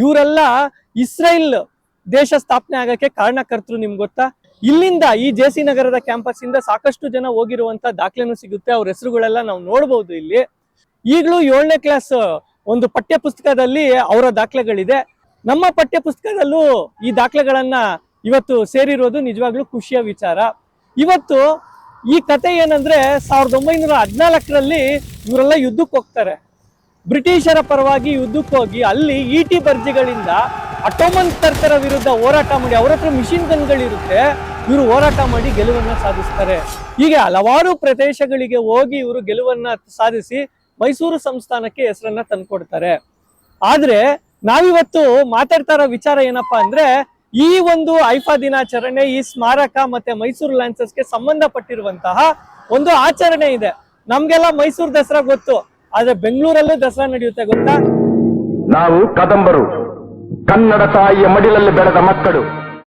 ಇವರೆಲ್ಲ ಇಸ್ರೇಲ್ ದೇಶ ಸ್ಥಾಪನೆ ಆಗಕ್ಕೆ ಕಾರಣಕರ್ತರು. ನಿಮ್ಗೆ ಗೊತ್ತಾ? ಇಲ್ಲಿಂದ ಈ ಜೆ.ಸಿ. ನಗರದ ಕ್ಯಾಂಪಸ್ ಇಂದ ಸಾಕಷ್ಟು ಜನ ಹೋಗಿರುವಂತ ದಾಖಲೆನೂ ಸಿಗುತ್ತೆ. ಅವ್ರ ಹೆಸರುಗಳೆಲ್ಲ ನಾವು ನೋಡ್ಬೋದು. ಇಲ್ಲಿ ಈಗಲೂ 7ನೇ ಕ್ಲಾಸ್ ಒಂದು ಪಠ್ಯ ಪುಸ್ತಕದಲ್ಲಿ ಅವರ ದಾಖಲೆಗಳಿದೆ. ನಮ್ಮ ಪಠ್ಯ ಪುಸ್ತಕದಲ್ಲೂ ಈ ದಾಖಲೆಗಳನ್ನ ಇವತ್ತು ಸೇರಿರೋದು ನಿಜವಾಗ್ಲೂ ಖುಷಿಯ ವಿಚಾರ. ಇವತ್ತು ಈ ಕತೆ ಏನಂದ್ರೆ 1914ರಲ್ಲಿ ಇವರೆಲ್ಲ ಯುದ್ಧಕ್ಕೆ ಹೋಗ್ತಾರೆ. ಬ್ರಿಟಿಷರ ಪರವಾಗಿ ಯುದ್ಧಕ್ಕೆ ಹೋಗಿ ಅಲ್ಲಿ ಈಟಿ ಬರ್ಜಿಗಳಿಂದ ಅಟೋಮನ್ ತರ್ಕರ ವಿರುದ್ಧ ಹೋರಾಟ ಮಾಡಿ, ಅವ್ರ ಹತ್ರ ಮಿಷಿನ್ ಗನ್ಗಳಿರುತ್ತೆ, ಇವರು ಹೋರಾಟ ಮಾಡಿ ಗೆಲುವನ್ನ ಸಾಧಿಸ್ತಾರೆ. ಹೀಗೆ ಹಲವಾರು ಪ್ರದೇಶಗಳಿಗೆ ಹೋಗಿ ಇವರು ಗೆಲುವನ್ನ ಸಾಧಿಸಿ ಮೈಸೂರು ಸಂಸ್ಥಾನಕ್ಕೆ ಹೆಸರನ್ನ ತಂದ್ಕೊಡ್ತಾರೆ. ಆದ್ರೆ ನಾವಿವತ್ತು ಮಾತಾಡ್ತಾ ಇರೋ ವಿಚಾರ ಏನಪ್ಪಾ ಅಂದ್ರೆ, ಈ ಒಂದು ಐಫಾ ದಿನಾಚರಣೆ, ಈ ಸ್ಮಾರಕ ಮತ್ತೆ ಮೈಸೂರು ಲ್ಯಾನ್ಸರ್ಸ್ಗೆ ಸಂಬಂಧಪಟ್ಟಿರುವಂತಹ ಒಂದು ಆಚರಣೆ ಇದೆ. ನಮ್ಗೆಲ್ಲ ಮೈಸೂರು ದಸರಾ ಗೊತ್ತು, ಆದ್ರೆ ಬೆಂಗಳೂರಲ್ಲೂ ದಸರಾ ನಡೆಯುತ್ತೆ. ಗೊತ್ತಾ? ನಾವು ಕದಂಬರು, ಕನ್ನಡ ತಾಯಿಯ ಮಡಿಲಲ್ಲಿ ಬೆಳೆದ ಮಕ್ಕಳು.